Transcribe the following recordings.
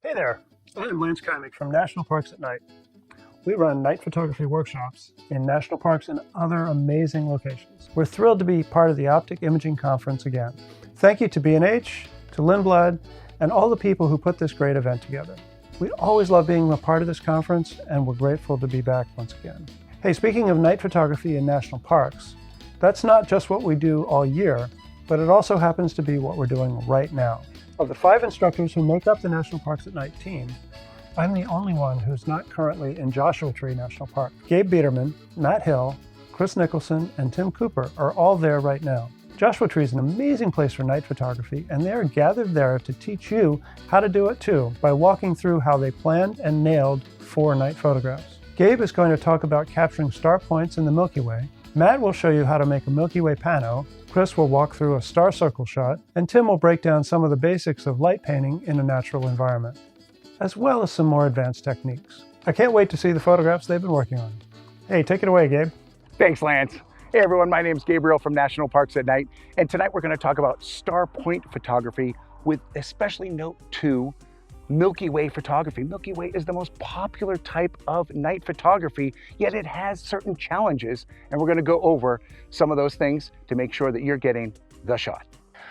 Hey there, I'm Lance Kymick from National Parks at Night. We run night photography workshops in national parks and other amazing locations. We're thrilled to be part of the OPTIC Imaging Conference again. Thank you to B&H, to Lindblad, and all the people who put this great event together. We always love being a part of this conference, and we're grateful to be back once again. Hey, speaking of night photography in national parks, that's not just what we do all year, but it also happens to be what we're doing right now. Of the 5 instructors who make up the National Parks at Night team, I'm the only one who's not currently in Joshua Tree National Park. Gabe Biederman, Matt Hill, Chris Nicholson, and Tim Cooper are all there right now. Joshua Tree is an amazing place for night photography, and they are gathered there to teach you how to do it too by walking through how they planned and nailed 4 night photographs. Gabe is going to talk about capturing star points in the Milky Way. Matt will show you how to make a Milky Way pano. Chris will walk through a star circle shot, and Tim will break down some of the basics of light painting in a natural environment, as well as some more advanced techniques. I can't wait to see the photographs they've been working on. Hey, take it away, Gabe. Thanks, Lance. Hey everyone, my name's Gabriel from National Parks at Night, and tonight we're going to talk about star point photography with especially note to Milky Way photography. Milky Way is the most popular type of night photography, yet it has certain challenges, and we're going to go over some of those things to make sure that you're getting the shot.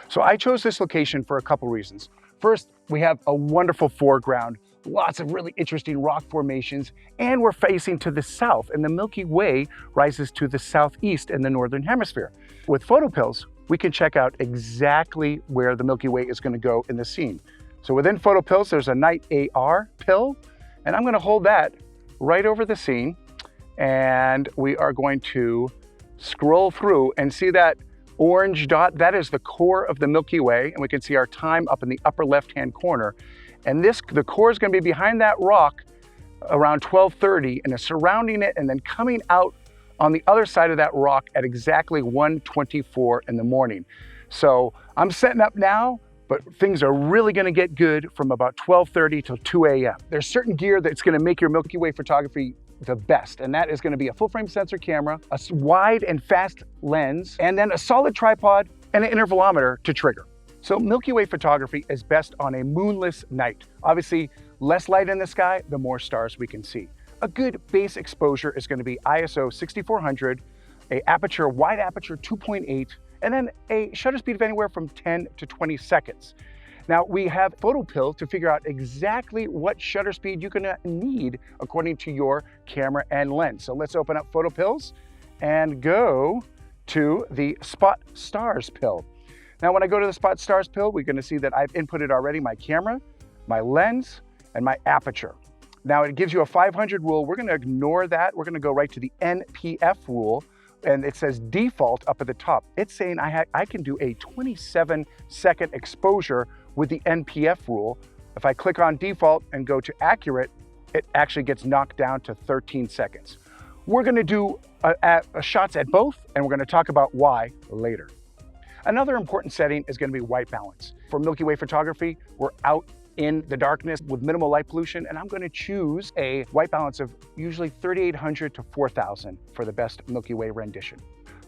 So I chose this location for a couple reasons. First, we have a wonderful foreground, lots of really interesting rock formations, and we're facing to the south, and the Milky Way rises to the southeast in the northern hemisphere. With PhotoPills, we can check out exactly where the Milky Way is going to go in the scene. So within PhotoPills, there's a night AR pill, and I'm going to hold that right over the scene, and we are going to scroll through and see that orange dot. That is the core of the Milky Way, and we can see our time up in the upper left-hand corner. And the core is going to be behind that rock around 12:30, and is surrounding it and then coming out on the other side of that rock at exactly 1:24 in the morning. So I'm setting up now, but things are really going to get good from about 12:30 till 2 a.m. There's certain gear that's going to make your Milky Way photography the best, and that is going to be a full-frame sensor camera, a wide and fast lens, and then a solid tripod and an intervalometer to trigger. So Milky Way photography is best on a moonless night. Obviously, less light in the sky, the more stars we can see. A good base exposure is going to be ISO 6400, a wide aperture 2.8, and then a shutter speed of anywhere from 10 to 20 seconds. Now we have PhotoPill to figure out exactly what shutter speed you're gonna need according to your camera and lens. So let's open up PhotoPills and go to the Spot Stars pill. Now when I go to the Spot Stars pill, we're gonna see that I've inputted already my camera, my lens, and my aperture. Now it gives you a 500 rule. We're gonna ignore that. We're gonna go right to the NPF rule, and it says default up at the top. It's saying I can do a 27-second exposure with the NPF rule. If I click on default and go to accurate, it actually gets knocked down to 13 seconds. We're gonna do shots at both, and we're gonna talk about why later. Another important setting is gonna be white balance. For Milky Way photography, we're out in the darkness with minimal light pollution, and I'm going to choose a white balance of usually 3,800 to 4,000 for the best Milky Way rendition.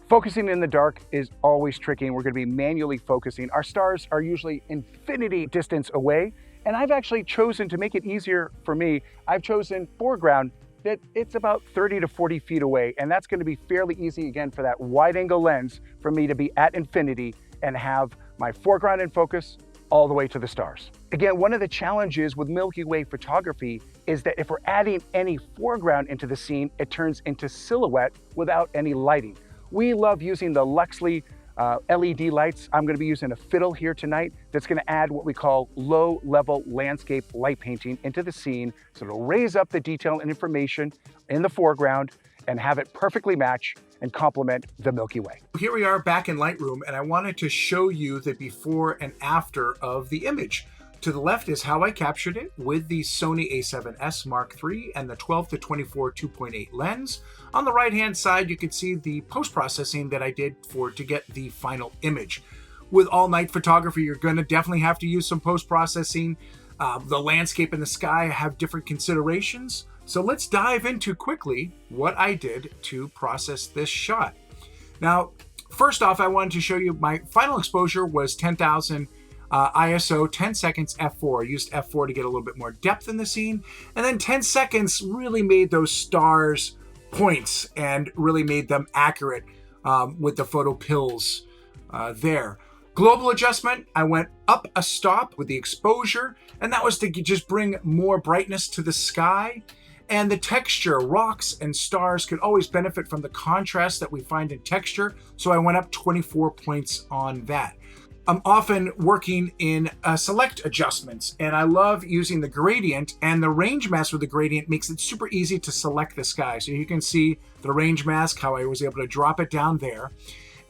Focusing in the dark is always tricky, and we're going to be manually focusing. Our stars are usually infinity distance away, and I've actually chosen to make it easier for me. I've chosen foreground that it's about 30 to 40 feet away, and that's going to be fairly easy again for that wide angle lens for me to be at infinity and have my foreground in focus all the way to the stars. Again, one of the challenges with Milky Way photography is that if we're adding any foreground into the scene, it turns into silhouette without any lighting. We love using the Luxley LED lights. I'm gonna be using a fiddle here tonight that's gonna add what we call low-level landscape light painting into the scene, so it'll raise up the detail and information in the foreground and have it perfectly match and complement the Milky Way. Here we are back in Lightroom, and I wanted to show you the before and after of the image. To the left is how I captured it with the Sony a7S Mark III and the 12 to 24 2.8 lens. On the right-hand side, you can see the post-processing that I did to get the final image. With all night photography, you're gonna definitely have to use some post-processing. The landscape and the sky have different considerations. So let's dive into quickly what I did to process this shot. Now, first off, I wanted to show you my final exposure was 10,000 ISO 10 seconds f4. I used f4 to get a little bit more depth in the scene. And then 10 seconds really made those stars points and really made them accurate with the PhotoPills there. Global adjustment, I went up a stop with the exposure, and that was to just bring more brightness to the sky. And the texture, rocks and stars could always benefit from the contrast that we find in texture, so I went up 24 points on that. I'm often working in select adjustments, and I love using the gradient, and the range mask with the gradient makes it super easy to select the sky. So you can see the range mask, how I was able to drop it down there.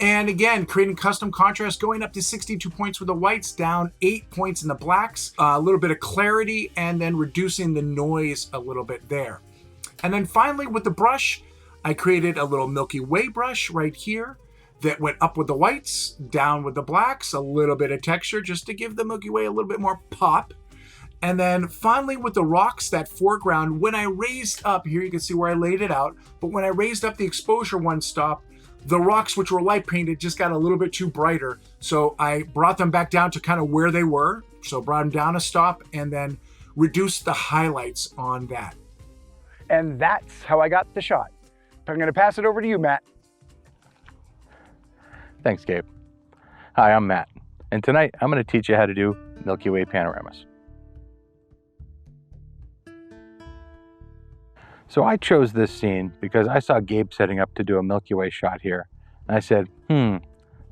And again, creating custom contrast, going up to 62 points with the whites, down 8 points in the blacks, a little bit of clarity, and then reducing the noise a little bit there. And then finally with the brush, I created a little Milky Way brush right here that went up with the whites, down with the blacks, a little bit of texture just to give the Milky Way a little bit more pop. And then finally with the rocks, that foreground, when I raised up, here you can see where I laid it out, but when I raised up the exposure one stop, the rocks, which were light painted, just got a little bit too brighter. So I brought them back down to kind of where they were. So brought them down a stop and then reduced the highlights on that. And that's how I got the shot. I'm going to pass it over to you, Matt. Thanks, Gabe. Hi, I'm Matt, and tonight I'm going to teach you how to do Milky Way panoramas. So I chose this scene because I saw Gabe setting up to do a Milky Way shot here, and I said,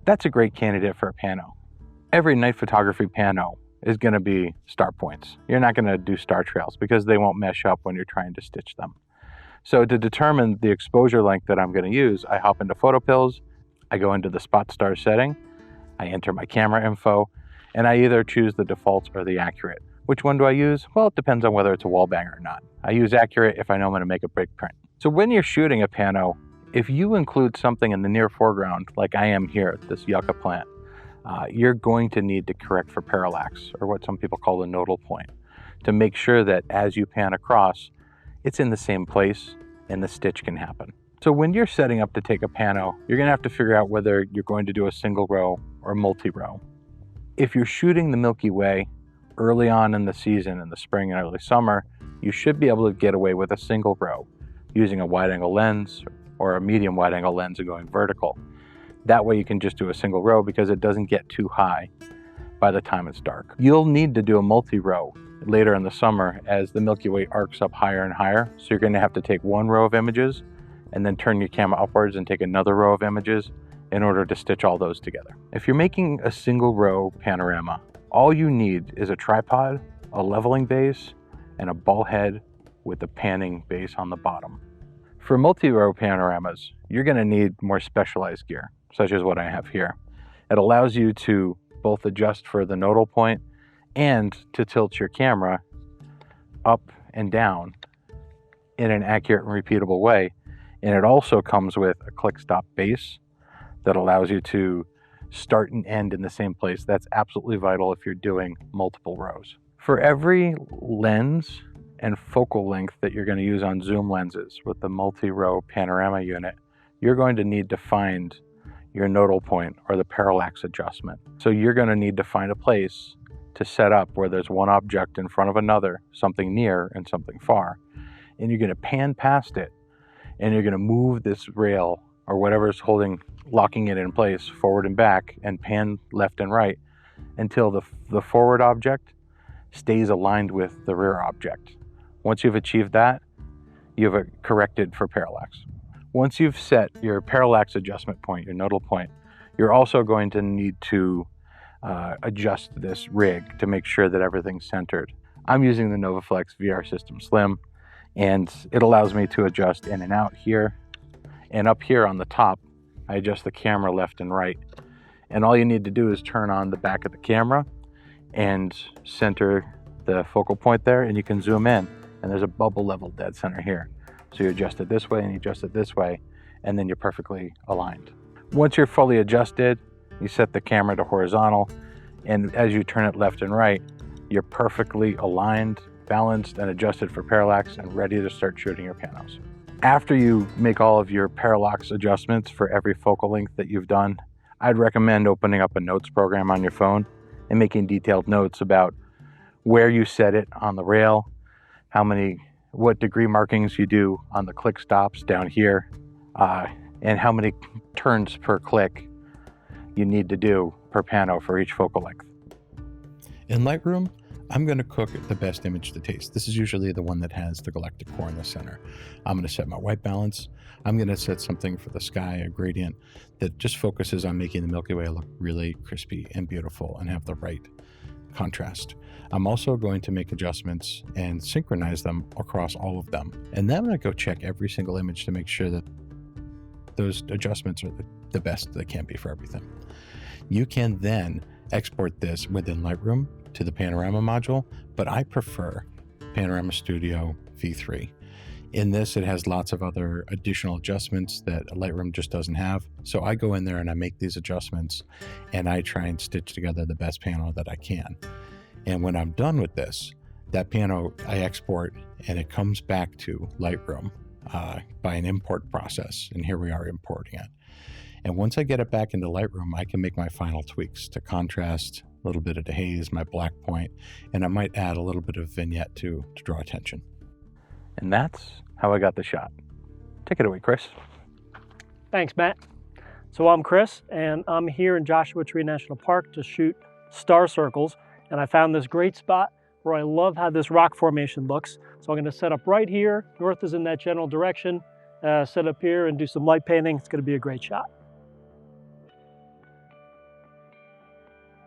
that's a great candidate for a pano. Every night photography pano is going to be star points. You're not going to do star trails because they won't mesh up when you're trying to stitch them. So to determine the exposure length that I'm going to use, I hop into PhotoPills, I go into the spot star setting, I enter my camera info, and I either choose the default or the accurate. Which one do I use? Well, it depends on whether it's a wall banger or not. I use accurate if I know I'm going to make a big print. So when you're shooting a pano, if you include something in the near foreground, like I am here, this yucca plant, you're going to need to correct for parallax, or what some people call the nodal point, to make sure that as you pan across, it's in the same place and the stitch can happen. So when you're setting up to take a pano, you're going to have to figure out whether you're going to do a single row or multi-row. If you're shooting the Milky Way early on in the season, in the spring and early summer, you should be able to get away with a single row using a wide-angle lens or a medium wide-angle lens and going vertical. That way you can just do a single row because it doesn't get too high by the time it's dark. You'll need to do a multi-row later in the summer as the Milky Way arcs up higher and higher. So you're going to have to take one row of images and then turn your camera upwards and take another row of images in order to stitch all those together. If you're making a single row panorama, all you need is a tripod, a leveling base, and a ball head with a panning base on the bottom. For multi-row panoramas, you're going to need more specialized gear, such as what I have here. It allows you to both adjust for the nodal point and to tilt your camera up and down in an accurate and repeatable way. And it also comes with a click stop base that allows you to start and end in the same place. That's absolutely vital if you're doing multiple rows. For every lens and focal length that you're going to use on zoom lenses with the multi-row panorama unit, you're going to need to find your nodal point or the parallax adjustment. So you're going to need to find a place to set up where there's one object in front of another, something near and something far, and you're going to pan past it, and you're going to move this rail or whatever's locking it in place forward and back, and pan left and right until the forward object stays aligned with the rear object. Once you've achieved that, you've corrected for parallax. Once you've set your parallax adjustment point, your nodal point, you're also going to need to adjust this rig to make sure that everything's centered. I'm using the NovaFlex VR System Slim, and it allows me to adjust in and out here. And up here on the top, I adjust the camera left and right. And all you need to do is turn on the back of the camera and center the focal point there, and you can zoom in. And there's a bubble level dead center here. So you adjust it this way and you adjust it this way, and then you're perfectly aligned. Once you're fully adjusted, you set the camera to horizontal, and as you turn it left and right, you're perfectly aligned, balanced, and adjusted for parallax and ready to start shooting your panos. After you make all of your parallax adjustments for every focal length that you've done, I'd recommend opening up a notes program on your phone and making detailed notes about where you set it on the rail, what degree markings you do on the click stops down here, and how many turns per click you need to do per pano for each focal length. In Lightroom, I'm going to cook the best image to taste. This is usually the one that has the galactic core in the center. I'm going to set my white balance. I'm going to set something for the sky, a gradient that just focuses on making the Milky Way look really crispy and beautiful and have the right contrast. I'm also going to make adjustments and synchronize them across all of them. And then I'm going to go check every single image to make sure that those adjustments are the best they can be for everything. You can then export this within Lightroom to the Panorama module, but I prefer Panorama Studio V3. In this, it has lots of other additional adjustments that Lightroom just doesn't have. So I go in there and I make these adjustments and I try and stitch together the best pano that I can. And when I'm done with this, that pano I export and it comes back to Lightroom by an import process. And here we are importing it. And once I get it back into Lightroom, I can make my final tweaks to contrast, a little bit of dehaze, my black point, and I might add a little bit of vignette to draw attention. And that's how I got the shot. Take it away, Chris. Thanks, Matt. So I'm Chris, and I'm here in Joshua Tree National Park to shoot star circles, and I found this great spot where I love how this rock formation looks. So I'm going to set up right here. North is in that general direction. Set up here and do some light painting. It's going to be a great shot.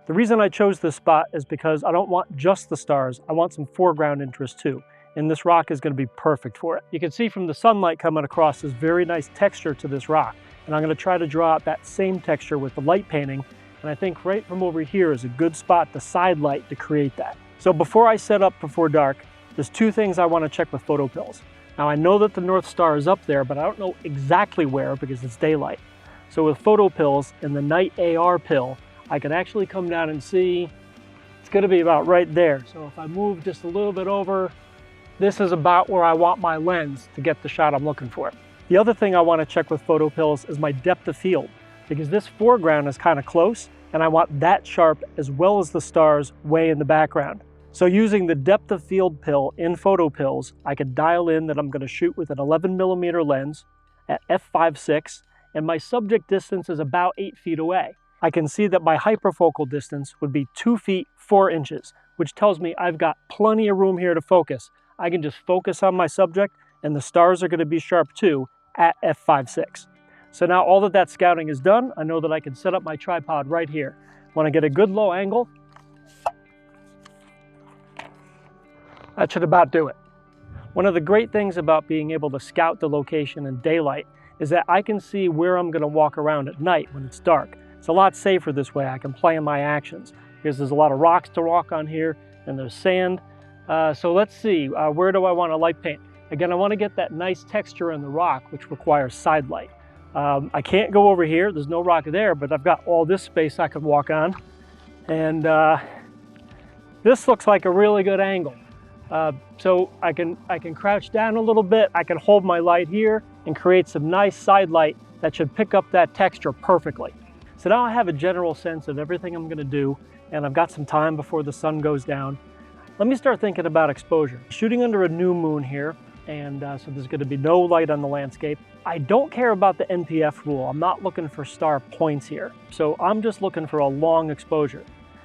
The reason I chose this spot is because I don't want just the stars. I want some foreground interest too. And this rock is going to be perfect for it. You can see from the sunlight coming across this very nice texture to this rock. And I'm going to try to draw out that same texture with the light painting. And I think right from over here is a good spot to side light to create that. So before I set up before dark, there's two things I want to check with PhotoPills. Now I know that the North Star is up there, but I don't know exactly where because it's daylight. So with PhotoPills and the night AR pill, I can actually come down and see it's going to be about right there. So if I move just a little bit over, this is about where I want my lens to get the shot I'm looking for. The other thing I want to check with PhotoPills is my depth of field, because this foreground is kind of close and I want that sharp as well as the stars way in the background. So using the depth of field pill in PhotoPills, I can dial in that I'm going to shoot with an 11mm lens at f/6, and my subject distance is about 8 feet away. I can see that my hyperfocal distance would be 2 feet 4 inches, which tells me I've got plenty of room here to focus. I can just focus on my subject and the stars are going to be sharp too at f/6. So now all that scouting is done, I know that I can set up my tripod right here. When I get a good low angle, that should about do it. One of the great things about being able to scout the location in daylight is that I can see where I'm going to walk around at night when it's dark. It's a lot safer this way. I can plan my actions because there's a lot of rocks to walk on here and there's sand. So let's see, where do I want to light paint? Again, I want to get that nice texture in the rock, which requires side light. I can't go over here. There's no rock there, but I've got all this space I could walk on. And this looks like a really good angle. So I can crouch down a little bit. I can hold my light here and create some nice side light that should pick up that texture perfectly. So now I have a general sense of everything I'm going to do, and I've got some time before the sun goes down. Let me start thinking about exposure. Shooting under a new moon here, and so there's going to be no light on the landscape. I don't care about the NPF rule. I'm not looking for star points here. So I'm just looking for a long exposure.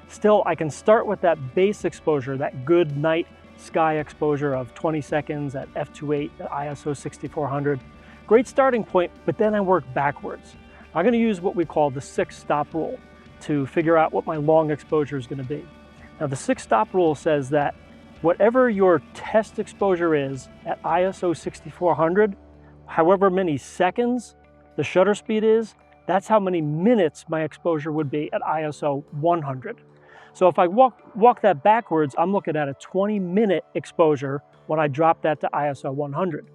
Still, I can start with that base exposure, that good night sky exposure of 20 seconds at f/2.8 at ISO 6400. Great starting point, but then I work backwards. I'm going to use what we call the 6-stop rule to figure out what my long exposure is going to be. Now the 6-stop rule says that whatever your test exposure is at ISO 6400, however many seconds the shutter speed is, that's how many minutes my exposure would be at ISO 100. So if I walk that backwards, I'm looking at a 20-minute exposure when I drop that to ISO 100.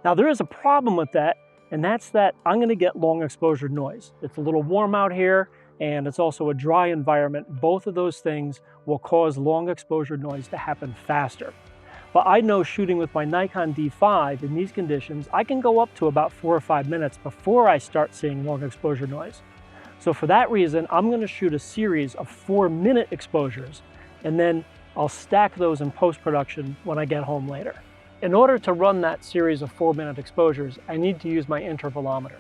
Now there is a problem with that, and that's that I'm going to get long exposure noise. It's a little warm out here, and it's also a dry environment. Both of those things will cause long exposure noise to happen faster. But I know shooting with my Nikon D5 in these conditions, I can go up to about 4 or 5 minutes before I start seeing long exposure noise. So for that reason, I'm going to shoot a series of 4-minute exposures, and then I'll stack those in post-production when I get home later. In order to run that series of 4-minute exposures, I need to use my intervalometer.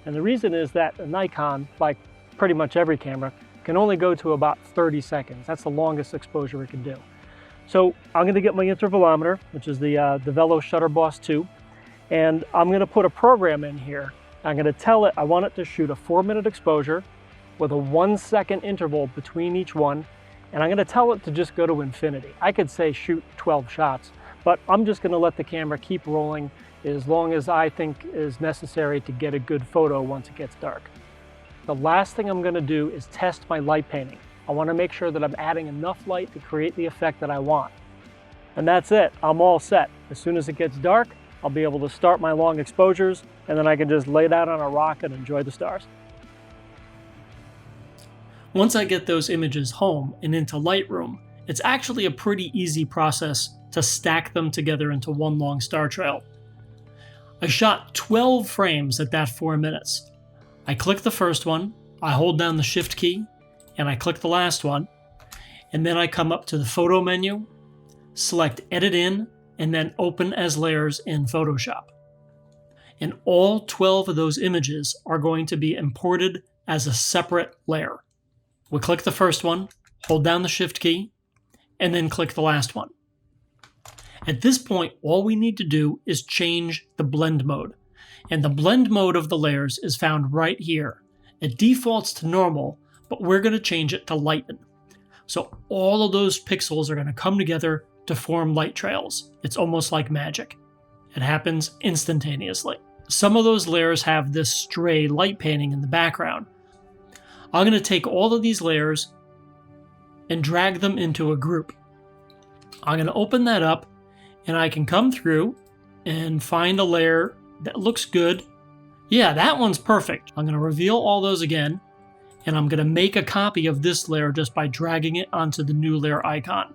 And the reason is that a Nikon, like pretty much every camera, can only go to about 30 seconds. That's the longest exposure it can do. So I'm going to get my intervalometer, which is the Velo Shutter Boss 2, and I'm going to put a program in here. I'm going to tell it I want it to shoot a 4-minute exposure with a 1-second interval between each one, and I'm going to tell it to just go to infinity. I could say shoot 12 shots, but I'm just going to let the camera keep rolling as long as I think is necessary to get a good photo once it gets dark. The last thing I'm going to do is test my light painting. I want to make sure that I'm adding enough light to create the effect that I want. And that's it. I'm all set. As soon as it gets dark, I'll be able to start my long exposures, and then I can just lay down on a rock and enjoy the stars. Once I get those images home and into Lightroom, it's actually a pretty easy process to stack them together into one long star trail. I shot 12 frames at that 4 minutes. I click the first one, I hold down the Shift key, and I click the last one, and then I come up to the Photo menu, select Edit In, and then Open as Layers in Photoshop. And all 12 of those images are going to be imported as a separate layer. We click the first one, hold down the Shift key, and then click the last one. At this point, all we need to do is change the blend mode. And the blend mode of the layers is found right here. It defaults to normal, but we're going to change it to lighten. So all of those pixels are going to come together to form light trails. It's almost like magic. It happens instantaneously. Some of those layers have this stray light painting in the background. I'm going to take all of these layers and drag them into a group. I'm going to open that up, and I can come through and find a layer that looks good. Yeah, that one's perfect. I'm going to reveal all those again, and I'm going to make a copy of this layer just by dragging it onto the new layer icon.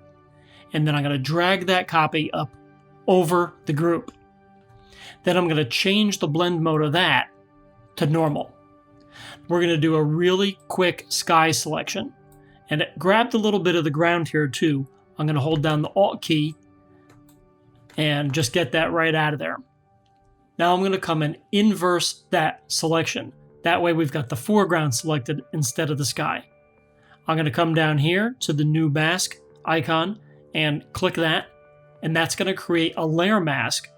And then I'm going to drag that copy up over the group. Then I'm going to change the blend mode of that to normal. We're going to do a really quick sky selection. And it grabbed a little bit of the ground here too. I'm going to hold down the Alt key and just get that right out of there. Now I'm going to come and inverse that selection. That way we've got the foreground selected instead of the sky. I'm going to come down here to the new mask icon and click that. And that's going to create a layer mask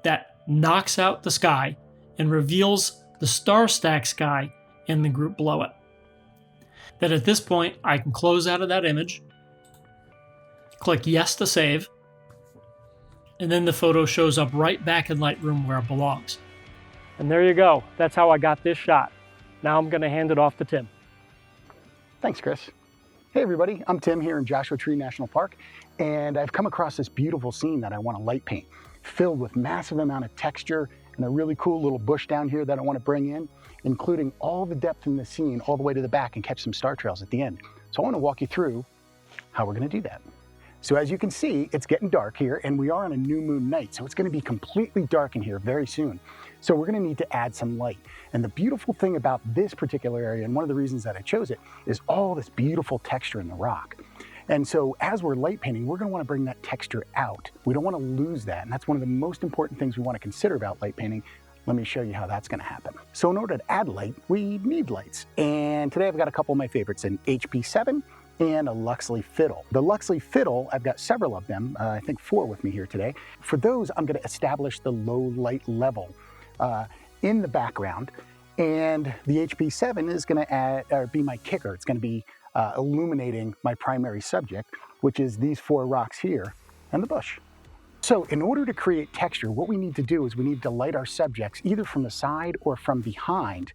that knocks out the sky and reveals the star stack sky in the group below it. Then at this point, I can close out of that image, click yes to save, and then the photo shows up right back in Lightroom where it belongs. And there you go. That's how I got this shot. Now I'm going to hand it off to Tim. Thanks, Chris. Hey everybody, I'm Tim here in Joshua Tree National Park, and I've come across this beautiful scene that I want to light paint, filled with massive amount of texture and a really cool little bush down here that I want to bring in, including all the depth in the scene all the way to the back and catch some star trails at the end. So I want to walk you through how we're going to do that. So as you can see, it's getting dark here, and we are on a new moon night, so it's going to be completely dark in here very soon. So we're going to need to add some light. And the beautiful thing about this particular area, and one of the reasons that I chose it, is all this beautiful texture in the rock. And so as we're light painting, we're going to want to bring that texture out. We don't want to lose that, and that's one of the most important things we want to consider about light painting. Let me show you how that's going to happen. So in order to add light, we need lights. And today I've got a couple of my favorites, an HP7 and a Luxley Fiddle. The Luxley Fiddle, I've got several of them, I think 4 with me here today. For those, I'm going to establish the low light level in the background, and the HP7 is going to be my kicker. It's going to be illuminating my primary subject, which is these 4 rocks here and the bush. So in order to create texture, what we need to do is we need to light our subjects either from the side or from behind,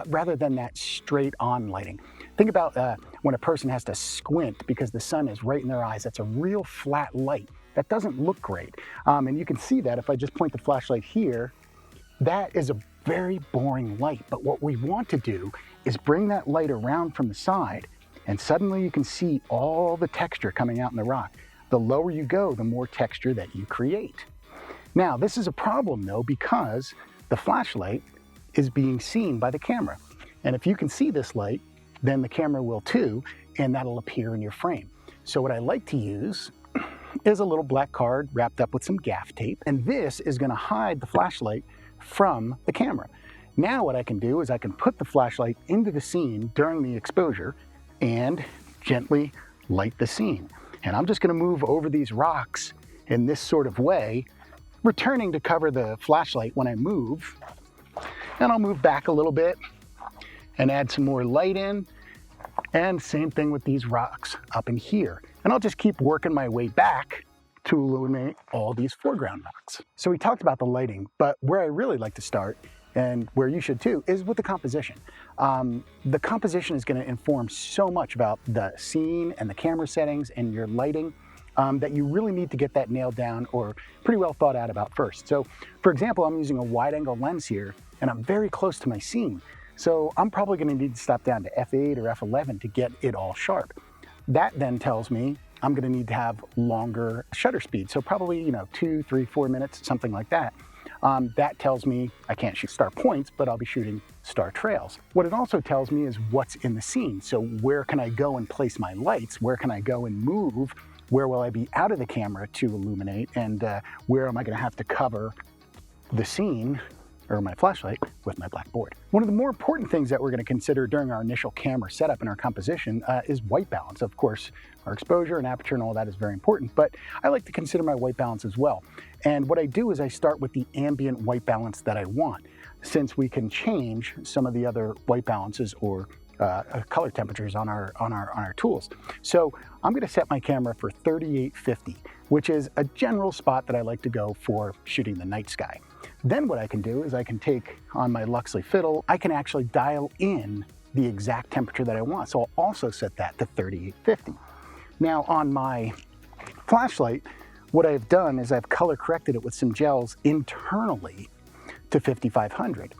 rather than that straight on lighting. Think about when a person has to squint because the sun is right in their eyes. That's a real flat light. That doesn't look great. And you can see that if I just point the flashlight here, that is a very boring light. But what we want to do is bring that light around from the side, and suddenly you can see all the texture coming out in the rock. The lower you go, the more texture that you create. Now, this is a problem though, because the flashlight is being seen by the camera. And if you can see this light, then the camera will too, and that'll appear in your frame. So what I like to use is a little black card wrapped up with some gaff tape, and this is going to hide the flashlight from the camera. Now what I can do is I can put the flashlight into the scene during the exposure and gently light the scene. And I'm just going to move over these rocks in this sort of way, returning to cover the flashlight when I move. And I'll move back a little bit and add some more light in. And same thing with these rocks up in here. And I'll just keep working my way back to illuminate all these foreground rocks. So we talked about the lighting, but where I really like to start, and where you should too, is with the composition. The composition is going to inform so much about the scene and the camera settings and your lighting that you really need to get that nailed down or pretty well thought out about first. So for example, I'm using a wide angle lens here and I'm very close to my scene. So I'm probably going to need to stop down to f8 or f11 to get it all sharp. That then tells me I'm going to need to have longer shutter speed. So probably, 2, 3, 4 minutes, something like that. That tells me I can't shoot star points, but I'll be shooting star trails. What it also tells me is what's in the scene. So where can I go and place my lights? Where can I go and move? Where will I be out of the camera to illuminate? And where am I going to have to cover the scene or my flashlight with my black board? One of the more important things that we're going to consider during our initial camera setup and our composition is white balance. Of course, our exposure and aperture and all that is very important, but I like to consider my white balance as well. And what I do is I start with the ambient white balance that I want, since we can change some of the other white balances or color temperatures on our tools. So I'm going to set my camera for 3850, which is a general spot that I like to go for shooting the night sky. Then what I can do is I can take on my Luxley fiddle, I can actually dial in the exact temperature that I want. So I'll also set that to 3850. Now on my flashlight, what I've done is I've color corrected it with some gels internally to 5500.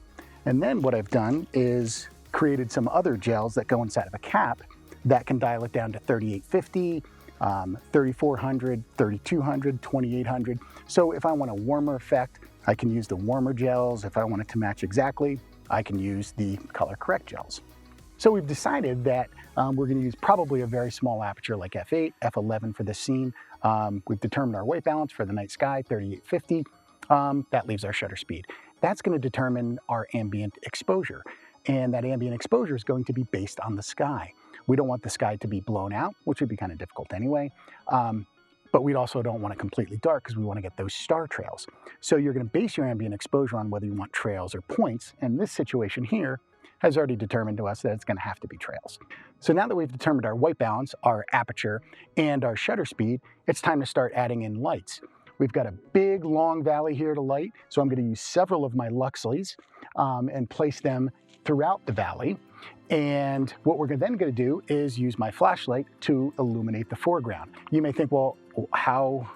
And then what I've done is created some other gels that go inside of a cap that can dial it down to 3850, 3400, 3200, 2800. So if I want a warmer effect, I can use the warmer gels. If I want it to match exactly, I can use the color correct gels. So we've decided that we're going to use probably a very small aperture like f8, f11 for this scene. We've determined our white balance for the night sky, 3850. That leaves our shutter speed. That's going to determine our ambient exposure. And that ambient exposure is going to be based on the sky. We don't want the sky to be blown out, which would be kind of difficult anyway. But we also don't want it completely dark because we want to get those star trails. So you're going to base your ambient exposure on whether you want trails or points. And this situation here has already determined to us that it's going to have to be trails. So now that we've determined our white balance, our aperture, and our shutter speed, it's time to start adding in lights. We've got a big long valley here to light, so I'm going to use several of my Luxleys and place them throughout the valley. And what we're then going to do is use my flashlight to illuminate the foreground. You may think, well, how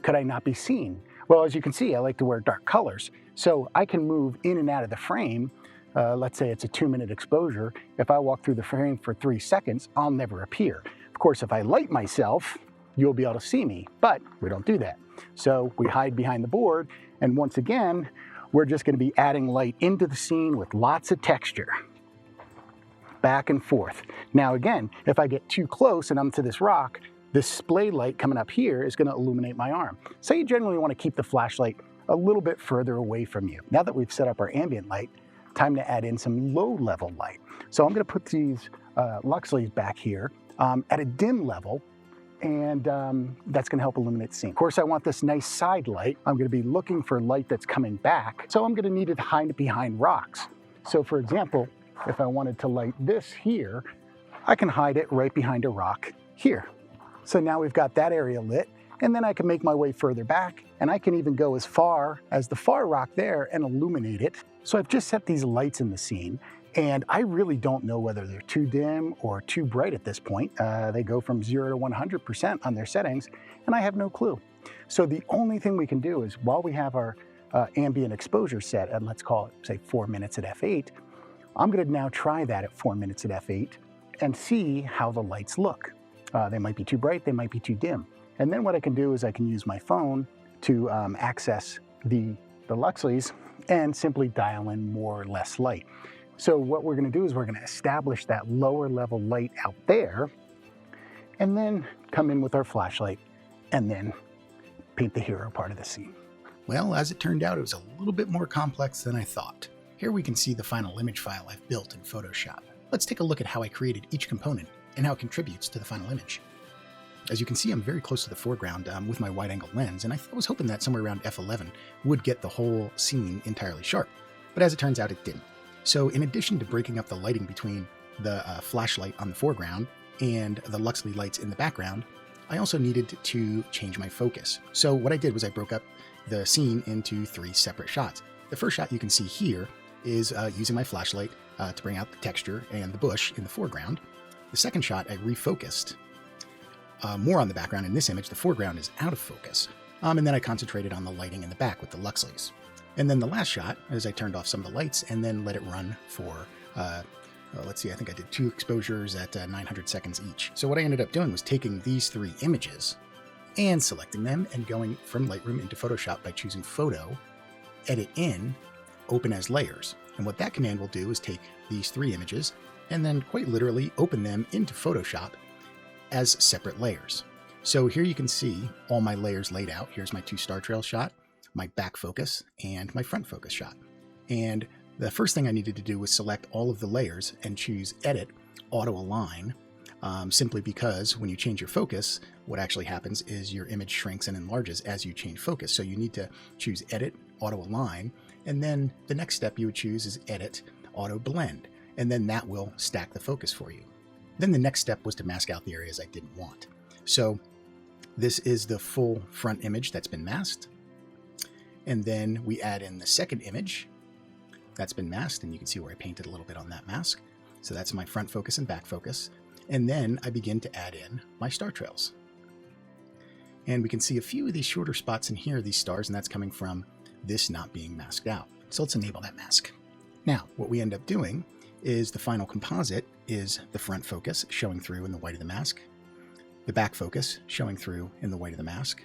could I not be seen? Well, as you can see, I like to wear dark colors, so I can move in and out of the frame. Let's say it's a 2-minute exposure. If I walk through the frame for 3 seconds, I'll never appear. Of course, if I light myself, you'll be able to see me, but we don't do that. So we hide behind the board, and once again, we're just going to be adding light into the scene with lots of texture. Back and forth. Now again, if I get too close and I'm to this rock, this splay light coming up here is going to illuminate my arm. So you generally want to keep the flashlight a little bit further away from you. Now that we've set up our ambient light, time to add in some low level light. So I'm going to put these Luxleys back here at a dim level, and that's going to help illuminate the scene. Of course, I want this nice side light. I'm going to be looking for light that's coming back, so I'm going to need it to hide behind rocks. So for example, if I wanted to light this here, I can hide it right behind a rock here. So now we've got that area lit, and then I can make my way further back, and I can even go as far as the far rock there and illuminate it. So I've just set these lights in the scene, and I really don't know whether they're too dim or too bright at this point. They go from 0 to 100% on their settings, and I have no clue. So the only thing we can do is, while we have our ambient exposure set at, let's call it, say, 4 minutes at f8, I'm going to now try that at 4 minutes at f8 and see how the lights look. They might be too bright, they might be too dim. And then what I can do is I can use my phone to access the Luxleys and simply dial in more or less light. So what we're going to do is we're going to establish that lower level light out there, and then come in with our flashlight and then paint the hero part of the scene. Well, as it turned out, it was a little bit more complex than I thought. Here we can see the final image file I've built in Photoshop. Let's take a look at how I created each component and how it contributes to the final image. As you can see, I'm very close to the foreground with my wide-angle lens, and I was hoping that somewhere around f11 would get the whole scene entirely sharp. But as it turns out, it didn't. So in addition to breaking up the lighting between the flashlight on the foreground and the Luxley lights in the background, I also needed to change my focus. So what I did was I broke up the scene into 3 separate shots. The first shot you can see here is using my flashlight to bring out the texture and the bush in the foreground. The second shot I refocused more on the background. In this image, the foreground is out of focus. And then I concentrated on the lighting in the back with the Luxleys. And then the last shot is I turned off some of the lights and then let it run for, let's see, I think I did 2 exposures at 900 seconds each. So what I ended up doing was taking these 3 images and selecting them and going from Lightroom into Photoshop by choosing Photo, Edit In, Open as Layers. And what that command will do is take these 3 images and then quite literally open them into Photoshop as separate layers. So here you can see all my layers laid out. Here's my 2 star trail shot, my back focus, and my front focus shot. And the first thing I needed to do was select all of the layers and choose Edit, Auto Align, simply because when you change your focus, what actually happens is your image shrinks and enlarges as you change focus. So you need to choose Edit, Auto Align, and then the next step you would choose is Edit, Auto Blend, and then that will stack the focus for you. Then the next step was to mask out the areas I didn't want. So this is the full front image that's been masked. And then we add in the second image that's been masked, and you can see where I painted a little bit on that mask. So that's my front focus and back focus. And then I begin to add in my star trails. And we can see a few of these shorter spots in here, these stars, and that's coming from this not being masked out. So let's enable that mask. Now, what we end up doing is the final composite is the front focus showing through in the white of the mask, the back focus showing through in the white of the mask,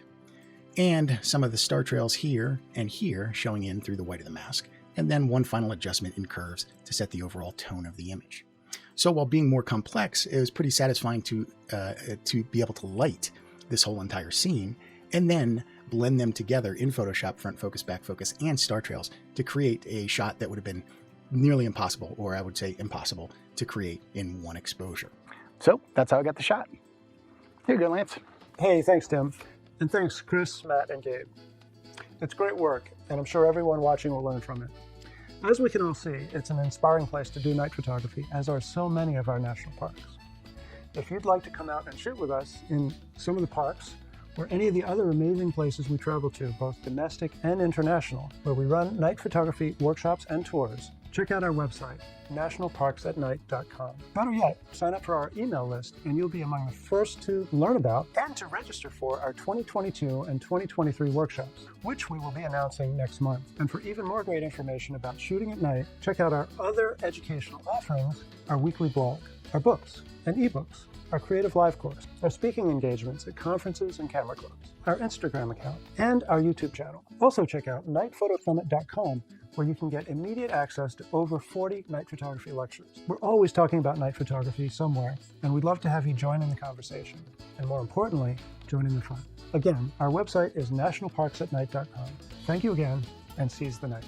and some of the star trails here and here showing in through the white of the mask, and then one final adjustment in curves to set the overall tone of the image. So while being more complex, it was pretty satisfying to be able to light this whole entire scene and then blend them together in Photoshop, front focus, back focus, and star trails to create a shot that would have been nearly impossible, or I would say impossible, to create in one exposure. So that's how I got the shot. Here you go, Lance. Hey, thanks, Tim. And thanks, Chris, Matt, and Gabe. It's great work, and I'm sure everyone watching will learn from it. As we can all see, it's an inspiring place to do night photography, as are so many of our national parks. If you'd like to come out and shoot with us in some of the parks, or any of the other amazing places we travel to, both domestic and international, where we run night photography workshops and tours, check out our website, nationalparksatnight.com. Better yet, sign up for our email list and you'll be among the first to learn about and to register for our 2022 and 2023 workshops, which we will be announcing next month. And for even more great information about shooting at night, check out our other educational offerings, our weekly blog, our books and ebooks, our creative live course, our speaking engagements at conferences and camera clubs, our Instagram account, and our YouTube channel. Also check out nightphotosummit.com, where you can get immediate access to over 40 night photography lectures. We're always talking about night photography somewhere, and we'd love to have you join in the conversation, and more importantly, join in the fun. Again, our website is nationalparksatnight.com. Thank you again, and seize the night.